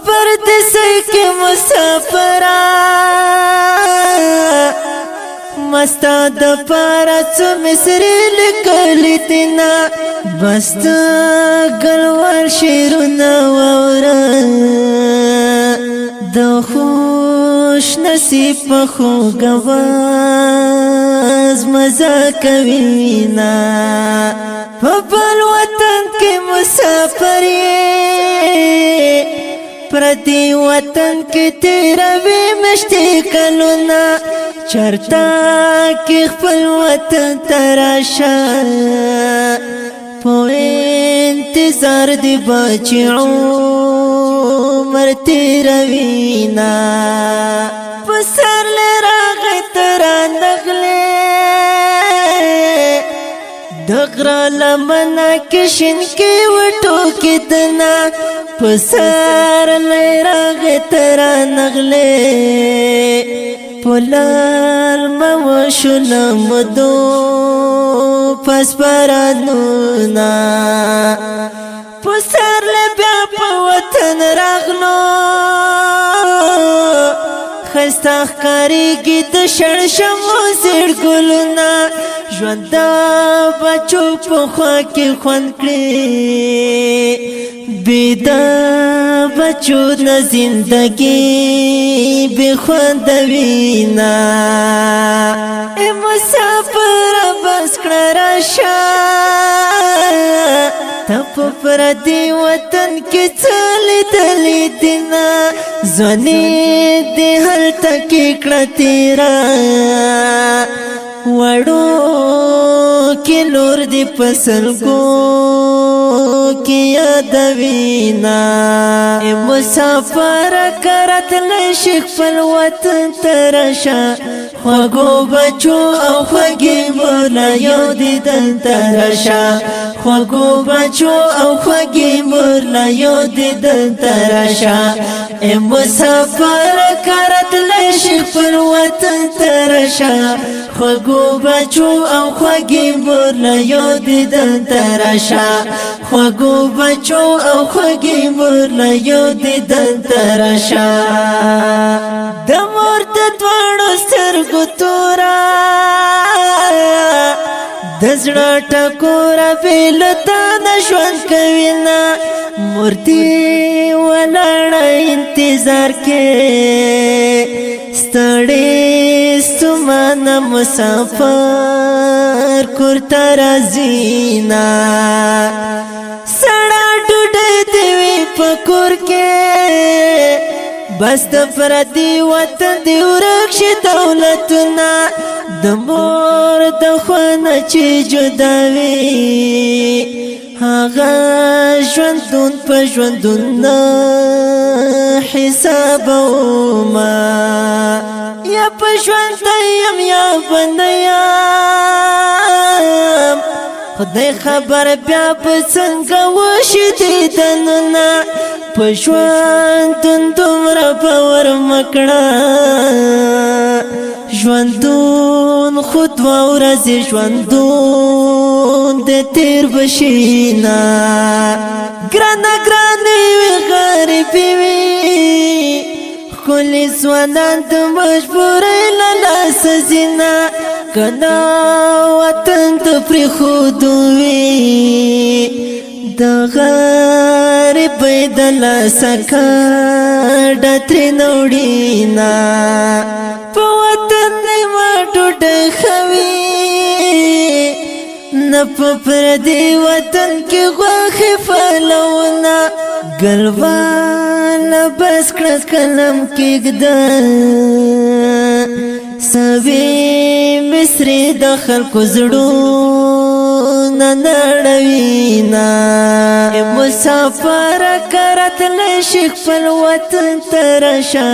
پردیسی کې مسافران مستا د پاره څو مصري لیکلي دینا بست ګلوار شیرونه واوره د خوش نصیب په خوږواز مزه کوي نه په بل وطن کې مسافر پردی وطن کې تیروي مشتي کلونه چرتا کې خپل وطن تراشه په انتظار دی بچي عمر تیروي نه پسر لراغه تر نغله دغرا لمنا کشن کې وټو کې دنا پسر لراغه تر نغله پولار موشل مدو پس پرانونا پسر لبیا په وطن راغلو خستا خکاریږي د شړشمو زیړ ګلونه ژوند بچو په خوا کې خوند کړي بیدا بچو د زندگی بے خوند وینا اے مسافر بس کړه راشه تپ پردی وطن کې چلی دلی دینا ځواني دې هلته کې کړه تیرا وړو کې لور دې پسلګو کې یادوینا اے مسافر کرت لشک پل وطن ترشا خوگو بچو او خوگی مولا یو دیدن ترشا خوگو بچو او خوگی مولا یو دیدن ترشا اے مسافر کرت لشک پل وطن ترشا خوگو بچو او خوگی مولا یو دیدن ترشا خوگو بچو او خوگی مولا یو دیدن ترشا د مور د دوانو سترګو تورا د زړه ټکوره بیلتا د ژوند کوي نه مورتي ولاړه انتظار کې ستړې ستومانه مسافر کور ته راځي نه سړه ډوډۍ دې وي په کور کې بس د پردی وطن دی ورک شي دولتونه د مور د خوانه چې جدا وي هغه ژوندون په ژوندون نه حسابوما یا په ژوند یم یا بندیم خدای خبر بیا په څنګه وشي دیدنونه په ژوندون دومره باور مکړه ژوندون خود و ورځې ژوندون د تیر بشینا ګرانه ګرانې وي غریبې وي ښکلي ځوانان د مجبورۍ له لاسه ځینه کله وطن ته پرېښودو وي د غریبۍ د لاسه کډه ترېنه وړينا په وطن نیمه ډوډۍ ښه وي نه په پردي وطن کې غوښې پلونه ګلواله بس کړه قلم کېږده سوي مصري د خلکو زړونه نړوينا مسافر کرت لشک خپل وطن ترشا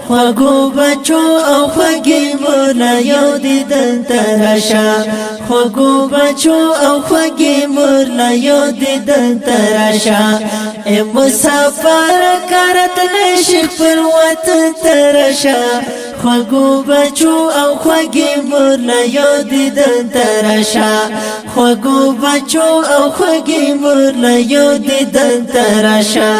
خوږو بچو او خوږې مولا یو دیدن ترشا خوږو بچو او خوږې مولا یو دیدن ترشا مسافر کرت لشک خپل وطن ترشا خوږو بچو او خوږې مولا یو دیدن ترشا خوږو بچو او خوږې مولا یو دیدن ترشا